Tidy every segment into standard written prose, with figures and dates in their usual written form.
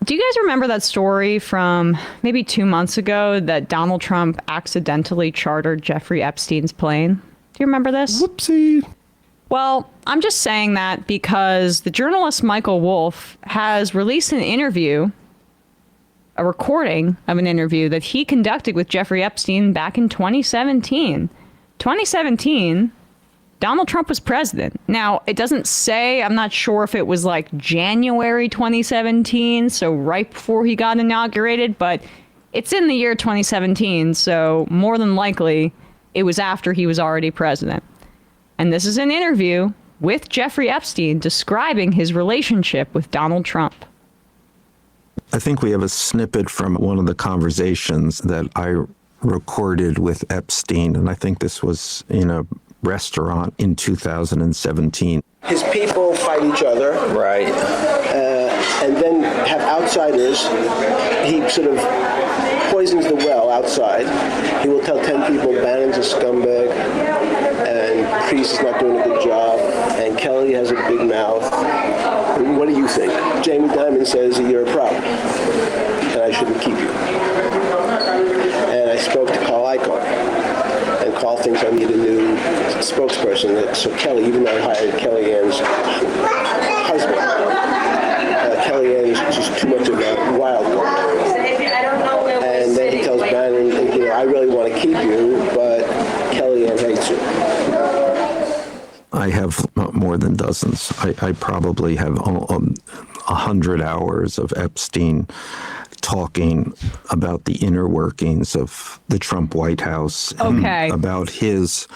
Do you guys remember that story from maybe 2 months ago that Donald Trump accidentally chartered Jeffrey Epstein's plane? Do you remember this? Whoopsie. Well, I'm just saying that because the journalist Michael Wolff has released an interview, a recording of an interview that he conducted with Jeffrey Epstein back in 2017. 2017, Donald Trump was president. Now, it doesn't say, I'm not sure if it was like January 2017, so right before he got inaugurated, but it's in the year 2017, so more than likely it was after he was already president. And this is an interview with Jeffrey Epstein describing his relationship with Donald Trump. I think we have a snippet from one of the conversations that I recorded with Epstein, and I think this was in a restaurant in 2017. His people fight each other. Right. And then have outsiders. He sort of poisons the well outside. He will tell 10 people Bannon's a scumbag, and Priest is not doing a good job, and Kelly has a big mouth. What do you think? Jamie Dimon says you're a problem, and I shouldn't keep you. And I spoke to Carl Icahn, and Carl thinks I need a new spokesperson. So Kelly, even though I hired Kellyanne's husband, Kellyanne is just too much of a wild card. And then he tells Bannon, I really want to keep you, but Kellyanne hates you. I have more than dozens. I probably have 100 hours of Epstein talking about the inner workings of the Trump White House. Okay. About his...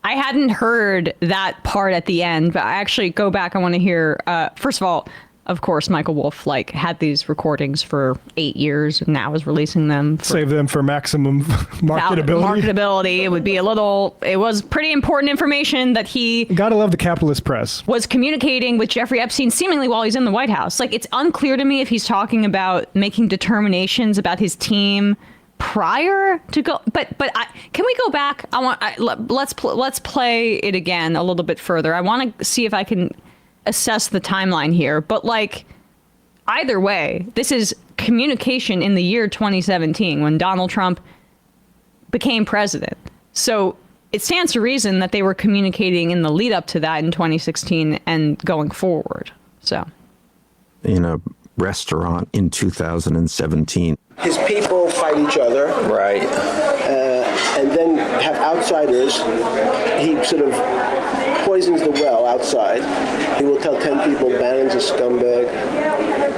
I hadn't heard that part at the end, but I actually go back. I want to hear, first of all, of course, Michael Wolff had these recordings for 8 years and now is releasing them. Save them for maximum marketability. Marketability. It would be it was pretty important information that he... Gotta love the capitalist press. ...was communicating with Jeffrey Epstein seemingly while he's in the White House. It's unclear to me if he's talking about making determinations about his team prior to go, but can we go back? Let's play it again a little bit further. I want to see if I can assess the timeline here, but either way, this is communication in the year 2017 when Donald Trump became president. So it stands to reason that they were communicating in the lead up to that in 2016 and going forward. So in a restaurant in 2017. His people fight each other. Right. And then have outsiders. He sort of poisons the well outside. He will tell 10 people Bannon's a scumbag,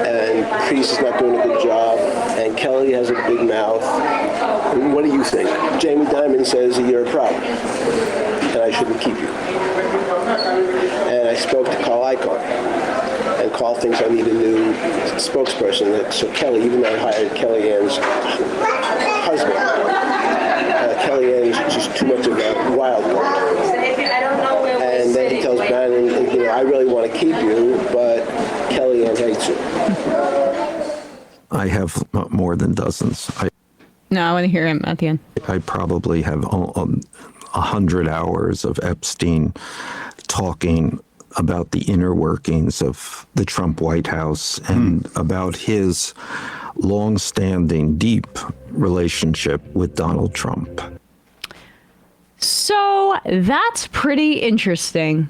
and Priest is not doing a good job, and Kelly has a big mouth. What do you think? Jamie Dimon says you're a problem, and I shouldn't keep you. And I spoke to Carl Icahn, and Carl thinks I need a new spokesperson. So Kelly, even though I hired Kellyanne's husband, Kellyanne is just too much of a wild card. And then he tells Bannon, I really want to keep you, but Kellyanne hates you. I have more than dozens. no, I want to hear him at the end. I probably have 100 hours of Epstein talking about the inner workings of the Trump White House and about his long-standing, deep relationship with Donald Trump. So that's pretty interesting.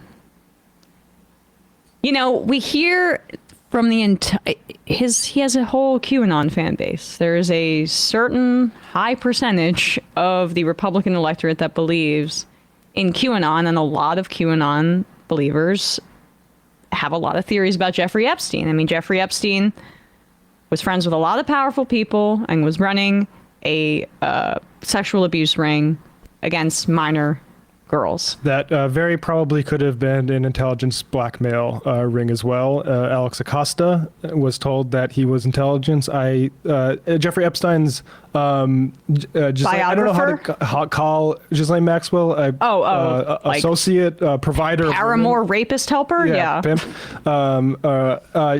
We hear from the he has a whole QAnon fan base. There is a certain high percentage of the Republican electorate that believes in QAnon, and a lot of QAnon believers have a lot of theories about Jeffrey Epstein. I mean, Jeffrey Epstein was friends with a lot of powerful people and was running a sexual abuse ring against minor girls. That very probably could have been an intelligence blackmail ring as well. Alex Acosta was told that he was intelligence. Jeffrey Epstein's biographer? I don't know how to call Ghislaine Maxwell associate, provider, Paramore rapist helper. Yeah. Pimp. I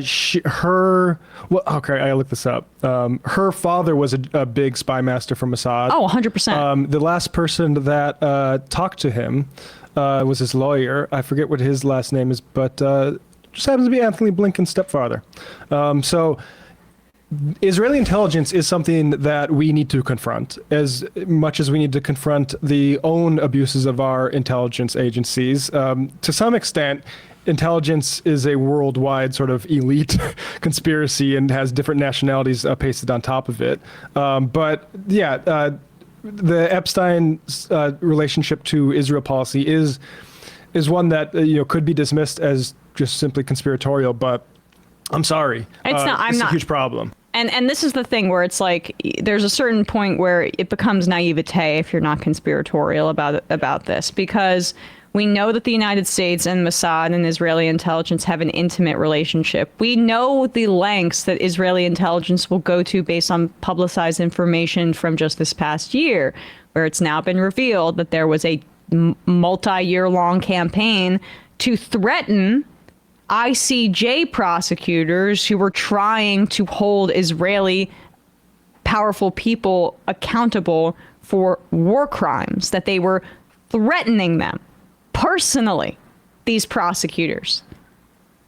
looked this up. Her father was a big spy master for Mossad. 100%. The last person that talked to him was his lawyer. I forget what his last name is, but just happens to be Anthony Blinken's stepfather. So Israeli intelligence is something that we need to confront as much as we need to confront the own abuses of our intelligence agencies. To some extent, intelligence is a worldwide sort of elite conspiracy and has different nationalities pasted on top of it. But yeah, the Epstein relationship to Israel policy is one that could be dismissed as just simply conspiratorial. But I'm sorry, it's a huge problem. And this is the thing where it's like there's a certain point where it becomes naivete if you're not conspiratorial about this, because we know that the United States and Mossad and Israeli intelligence have an intimate relationship. We know the lengths that Israeli intelligence will go to based on publicized information from just this past year, where it's now been revealed that there was a multi-year-long campaign to threaten ICJ prosecutors who were trying to hold Israeli powerful people accountable for war crimes, that they were threatening them personally, these prosecutors.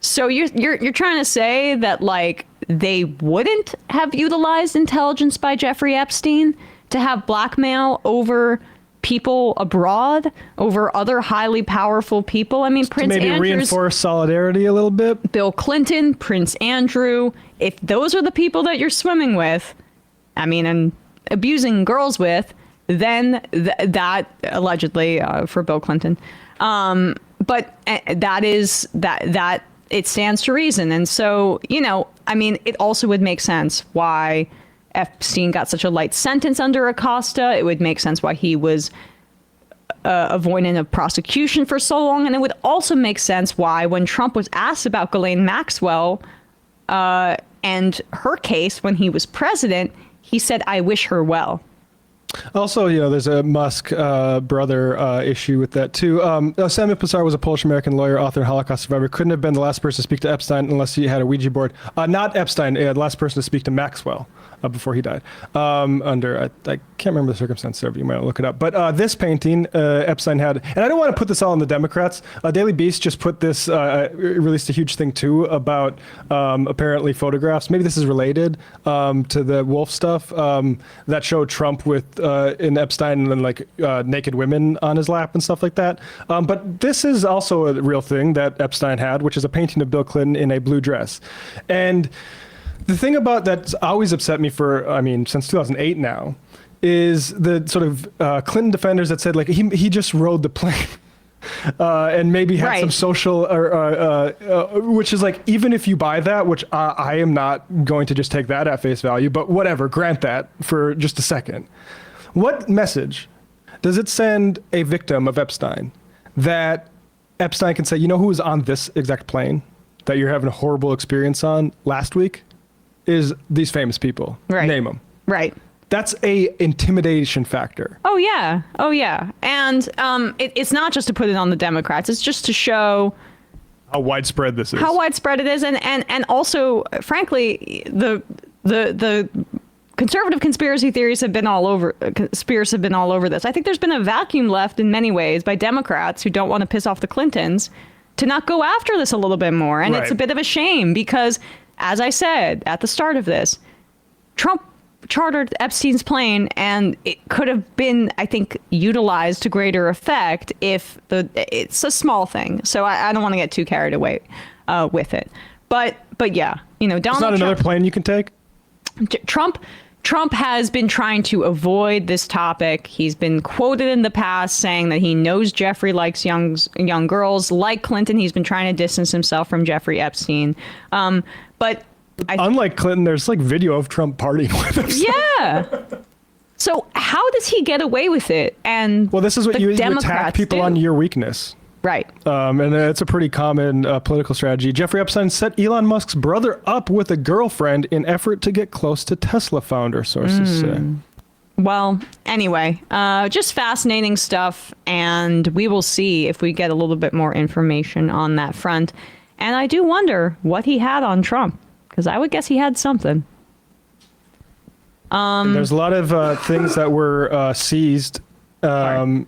So you're trying to say that like they wouldn't have utilized intelligence by Jeffrey Epstein to have blackmail over people abroad, over other highly powerful people? I mean, Prince Andrew's, maybe reinforce solidarity a little bit. Bill Clinton, Prince Andrew, if those are the people that you're swimming with, I mean, and abusing girls with, then that allegedly for Bill Clinton, but that it stands to reason. And so, I mean, it also would make sense why Epstein got such a light sentence under Acosta. It would make sense why he was avoiding of prosecution for so long. And it would also make sense why when Trump was asked about Ghislaine Maxwell and her case when he was president, he said, "I wish her well." Also, there's a Musk brother issue with that too. Samuel Pisar was a Polish-American lawyer, author, and Holocaust survivor. Couldn't have been the last person to speak to Epstein unless he had a Ouija board. Not Epstein, the last person to speak to Maxwell before he died. Under, I can't remember the circumstance there, but you might look it up. But this painting Epstein had, and I don't want to put this all on the Democrats. Daily Beast just put this, released a huge thing too about apparently photographs. Maybe this is related to the Wolf stuff that showed Trump with in Epstein and then like naked women on his lap and stuff like that. But this is also a real thing that Epstein had, which is a painting of Bill Clinton in a blue dress. And the thing about that's always upset me since 2008 now, is the sort of Clinton defenders that said like he just rode the plane. And maybe had some social, which is like, even if you buy that, which I am not going to just take that at face value, but whatever, grant that for just a second. What message does it send a victim of Epstein that Epstein can say, who was on this exact plane that you're having a horrible experience on last week is these famous people. Right. Name them. Right. That's a intimidation factor. Oh, yeah. And it's not just to put it on the Democrats. It's just to show how widespread this is. How widespread it is. And also, frankly, the conservative conspiracy theories have been all over. Conspiracies have been all over this. I think there's been a vacuum left in many ways by Democrats who don't want to piss off the Clintons to not go after this a little bit more. And It's a bit of a shame because, as I said at the start of this, Trump chartered Epstein's plane, and it could have been, I think, utilized to greater effect if it's a small thing. So I don't want to get too carried away with it. But yeah, Donald Trump. It's not another plane you can take? Trump has been trying to avoid this topic. He's been quoted in the past saying that he knows Jeffrey likes young girls. Like Clinton, he's been trying to distance himself from Jeffrey Epstein. But unlike Clinton, there's like video of Trump partying with him. Yeah. So how does he get away with it? And this is what you attack people on your weakness. Right. And it's a pretty common political strategy. Jeffrey Epstein set Elon Musk's brother up with a girlfriend in effort to get close to Tesla founder, sources say. Well, anyway, just fascinating stuff. And we will see if we get a little bit more information on that front. And I do wonder what he had on Trump, because I would guess he had something. There's a lot of things that were seized And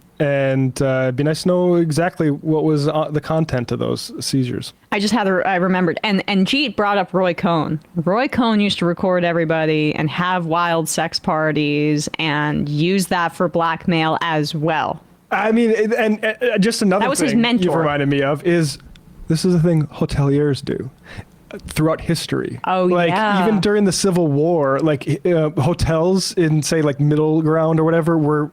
it'd be nice to know exactly what was the content of those seizures. I remembered. And Jeet brought up Roy Cohn. Roy Cohn used to record everybody and have wild sex parties and use that for blackmail as well. I mean, and just another That was thing his mentor. you've reminded me of is this is a thing hoteliers do throughout history. Oh, like, yeah. Even during the Civil War, like hotels in, say, like Middle Ground or whatever were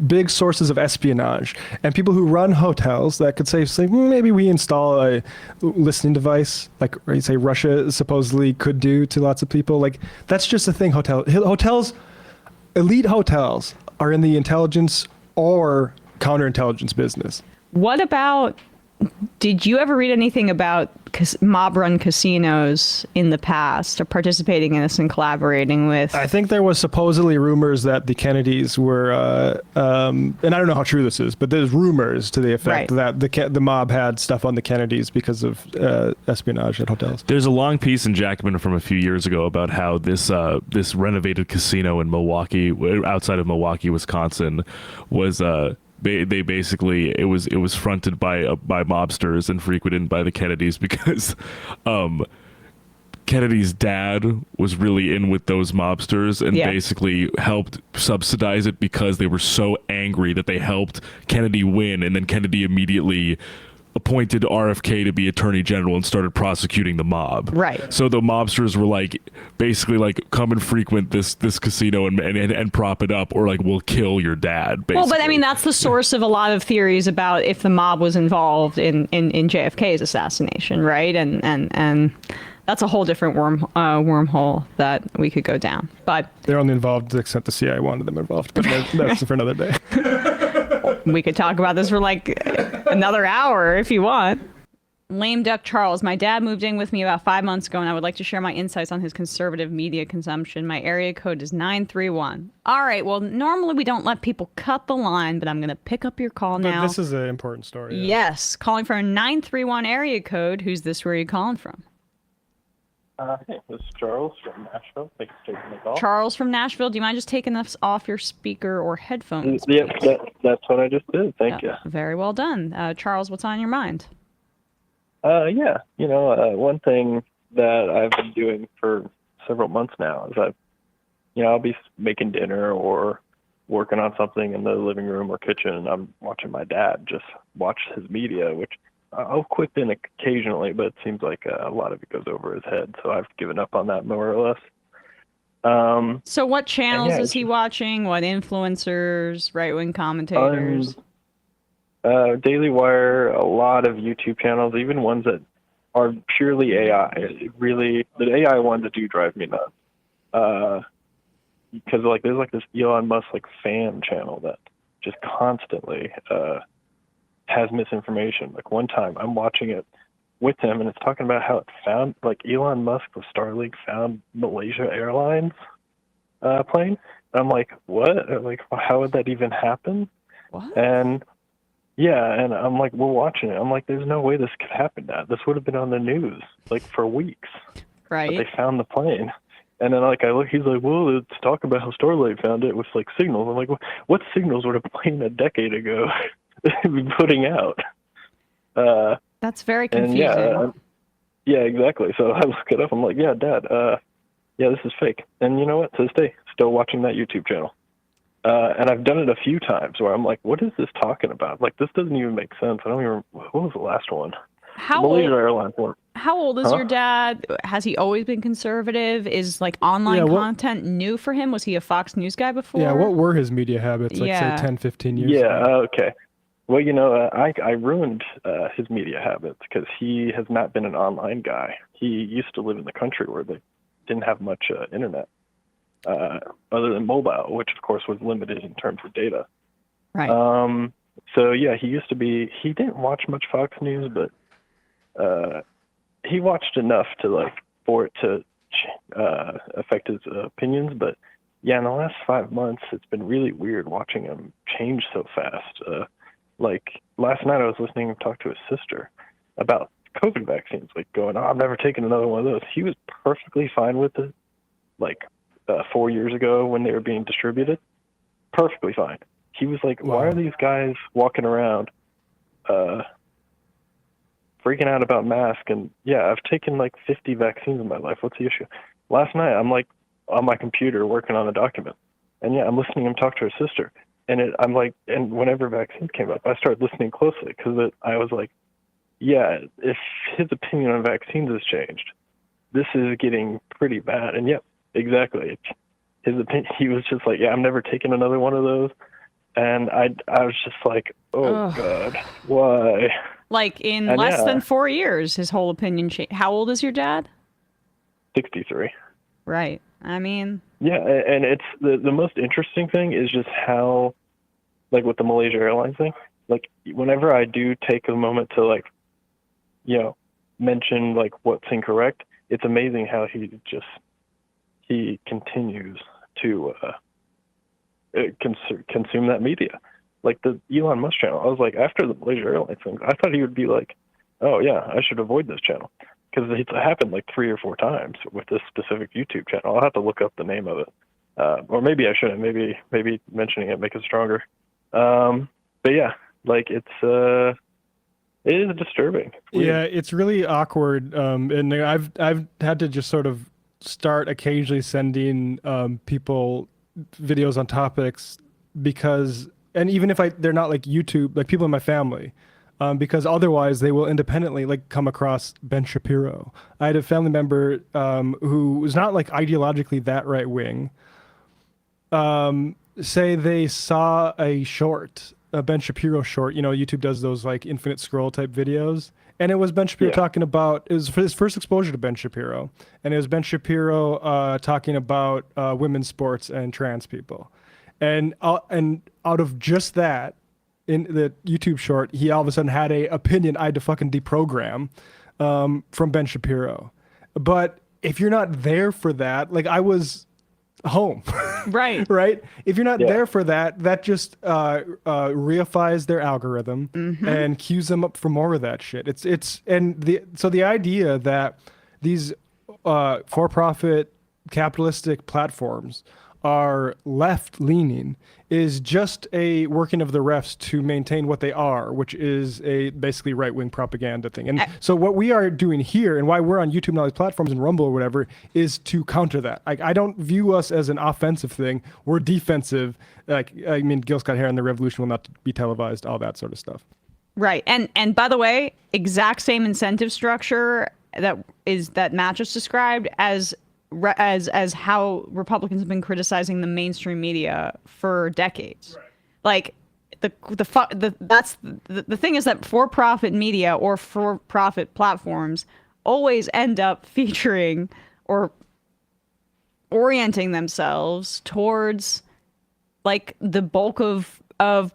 big sources of espionage. And people who run hotels that could say maybe we install a listening device, like say Russia supposedly could do to lots of people. Like, that's just a thing hotels, elite hotels are in the intelligence or counterintelligence business. What about, did you ever read anything about mob-run casinos in the past, or participating in this and collaborating with? I think there was supposedly rumors that the Kennedys were, and I don't know how true this is, but there's rumors to the effect that the mob had stuff on the Kennedys because of espionage at hotels. There's a long piece in Jackman from a few years ago about how this renovated casino in Milwaukee, outside of Milwaukee, Wisconsin, was they basically it was fronted by mobsters and frequented by the Kennedys because Kennedy's dad was really in with those mobsters and basically helped subsidize it because they were so angry that they helped Kennedy win, and then Kennedy immediately appointed RFK to be attorney general and started prosecuting the mob. Right. So the mobsters were like, basically like, come and frequent this casino and prop it up, or like, we'll kill your dad, basically. Well, but I mean, that's the source of a lot of theories about if the mob was involved in JFK's assassination, right? And that's a whole different wormhole that we could go down. But they're only involved to the extent the CIA wanted them involved, but that's for another day. We could talk about this for like another hour if you want. Lame Duck Charles. My dad moved in with me about 5 months ago, and I would like to share my insights on his conservative media consumption. My area code is 931. All right, well, normally we don't let people cut the line, but I'm going to pick up your call now. But this is an important story. Yeah. Yes, calling from a 931 area code. Who's this? Where are you calling from? Hey, this is Charles from Nashville. Thanks for taking the call. Charles from Nashville. Do you mind just taking this off your speaker or headphones? Yep, that's what I just did. Thank you. Very well done. Charles, what's on your mind? Yeah, one thing that I've been doing for several months now is I'll be making dinner or working on something in the living room or kitchen, and I'm watching my dad just watch his media, which I'll click in occasionally, but it seems like a lot of it goes over his head, so I've given up on that more or less. So what channels is he watching? What influencers, right-wing commentators? Daily Wire, a lot of YouTube channels, even ones that are purely AI. The AI ones that do drive me nuts. Because there's like this Elon Musk fan channel that just constantly has misinformation. Like one time I'm watching it with him, and it's talking about how it found, Elon Musk with Starlink found Malaysia Airlines plane. And I'm like, what? Like, how would that even happen? What? And and I'm like, we're watching it. I'm like, there's no way this could happen now. This would have been on the news for weeks. Right. But they found the plane. And then I look, he's like, well, let's talk about how Starlink found it with signals. I'm like, what signals would a plane a decade ago be putting out? That's very confusing. And yeah, exactly. So I look it up. I'm like, yeah, Dad, this is fake. And you know what? To this day, still watching that YouTube channel. And I've done it a few times where I'm like, what is this talking about? This doesn't even make sense. I don't even, what was the last one? Malaysia Airlines one. How old is your dad? Has he always been conservative? Is online content new for him? Was he a Fox News guy before? Yeah, what were his media habits, say 10, 15 years ago? Okay. Well, I ruined his media habits because he has not been an online guy. He used to live in the country where they didn't have much internet. Other than mobile, which of course was limited in terms of data. Right. He didn't watch much Fox News, but he watched enough for it to affect his opinions. But yeah, in the last 5 months, it's been really weird watching him change so fast. Last night I was listening and talk to his sister about COVID vaccines, going, I've never taken another one of those. He was perfectly fine with it, 4 years ago when they were being distributed. Perfectly fine. he was like, why are these guys walking around freaking out about masks? And yeah, I've taken like 50 vaccines in my life. What's the issue? Last night, I'm like on my computer working on a document. And yeah, I'm listening to him talk to her sister. And I'm like, and whenever vaccines came up, I started listening closely because I was like, yeah, if his opinion on vaccines has changed, this is getting pretty bad. And yeah, exactly. His opinion, he was just like, yeah, I'm never taking another one of those. And I was just like, oh, God, why? Like in and less than 4 years, his whole opinion changed. How old is your dad? 63. Right. I mean, yeah, and it's the most interesting thing is just how, like with the Malaysia Airlines thing, like whenever I do take a moment to like, you know, mention like what's incorrect, it's amazing how he continues to consume that media. Like the Elon Musk channel, I was like, after the Malaysia Airlines thing, I thought he would be like, oh yeah, I should avoid this channel. Because it's happened like 3 or 4 times with this specific YouTube channel. I'll have to look up the name of it. Or maybe I shouldn't. Maybe mentioning it make it stronger. But yeah, like it is disturbing. It's weird. Yeah, it's really awkward. And I've had to just sort of start occasionally sending people videos on topics because, and even if they're not like YouTube, like people in my family, because otherwise they will independently like come across Ben Shapiro. I had a family member who was not like ideologically that right wing. Say they saw a Ben Shapiro short. You know, YouTube does those like infinite scroll type videos, and it was Ben Shapiro talking about. It was his first exposure to Ben Shapiro, and it was Ben Shapiro talking about women's sports and trans people, and out of just that. In the YouTube short, he all of a sudden had a opinion I had to fucking deprogram from Ben Shapiro. But if you're not there for that, like I was home. right. Right? If you're not there for that, that just reifies their algorithm and cues them up for more of that shit. So the idea that these for-profit capitalistic platforms are left-leaning is just a working of the refs to maintain what they are, which is a basically right-wing propaganda thing. And so what we are doing here and why we're on YouTube and all these platforms and Rumble or whatever is to counter that. I don't view us as an offensive thing. We're defensive. Like, I mean, Gil Scott Heron, the revolution will not be televised, all that sort of stuff. Right. And by the way, exact same incentive structure that Matt just described as how Republicans have been criticizing the mainstream media for decades. Right. Like that's the thing is that for-profit media or for-profit platforms always end up featuring or orienting themselves towards like the bulk of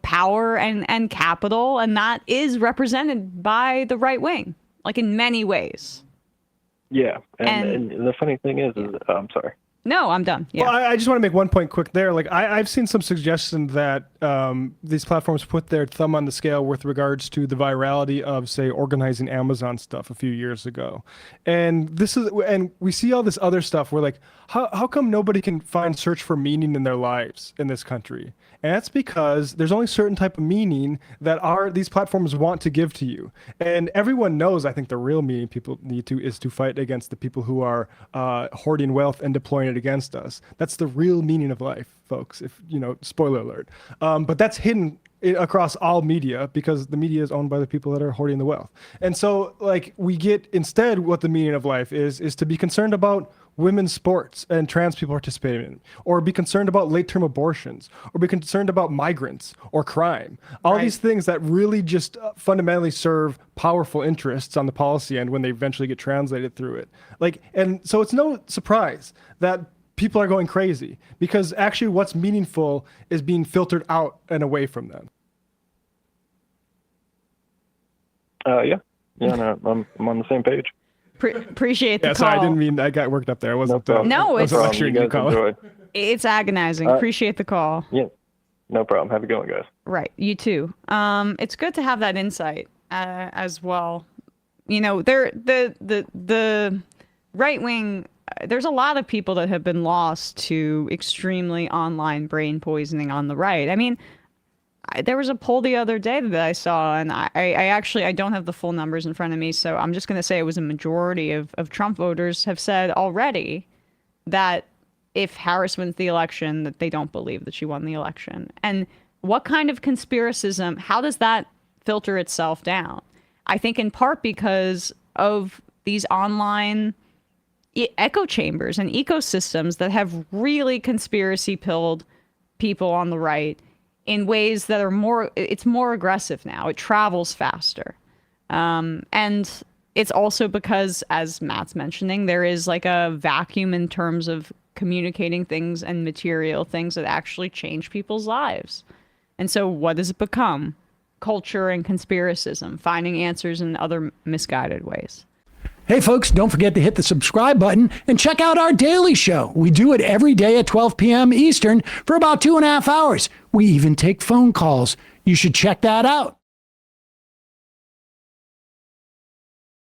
power and capital, and that is represented by the right wing, like in many ways. Yeah, and the funny thing is I'm sorry. No, I'm done. Yeah. Well, I just want to make one point quick there. Like I've seen some suggestion that these platforms put their thumb on the scale with regards to the virality of, say, organizing Amazon stuff a few years ago, and we see all this other stuff where like, how come nobody can search for meaning in their lives in this country? And that's because there's only certain type of meaning that these platforms want to give to you. And everyone knows, I think the real meaning people need is to fight against the people who are hoarding wealth and deploying it against us. That's the real meaning of life, folks. If spoiler alert. But that's hidden across all media because the media is owned by the people that are hoarding the wealth. And so like we get instead what the meaning of life is to be concerned about women's sports and trans people participating in, or be concerned about late-term abortions, or be concerned about migrants or crime. All these things that really just fundamentally serve powerful interests on the policy end when they eventually get translated through it. Like, and so it's no surprise that people are going crazy because actually what's meaningful is being filtered out and away from them. No, I'm on the same page. Appreciate the call. Sorry, I didn't mean I got worked up there. I wasn't. No, it's lecturing you, Colin. It's agonizing. Appreciate the call. Yeah, no problem. Have a good one, guys. Right, you too. It's good to have that insight as well. The right wing. There's a lot of people that have been lost to extremely online brain poisoning on the right. I mean, there was a poll the other day that I saw, and I don't have the full numbers in front of me, so I'm just going to say it was a majority of Trump voters have said already that if Harris wins the election, that they don't believe that she won the election. And what kind of conspiracism, how does that filter itself down? I think in part because of these online echo chambers and ecosystems that have really conspiracy pilled people on the right in ways that are it's more aggressive now. It travels faster. And it's also because, as Matt's mentioning, there is like a vacuum in terms of communicating things and material things that actually change people's lives. And so what does it become? Culture and conspiracism, finding answers in other misguided ways. Hey, folks, don't forget to hit the subscribe button and check out our daily show. We do it every day at 12 p.m. Eastern for about 2.5 hours. We even take phone calls. You should check that out.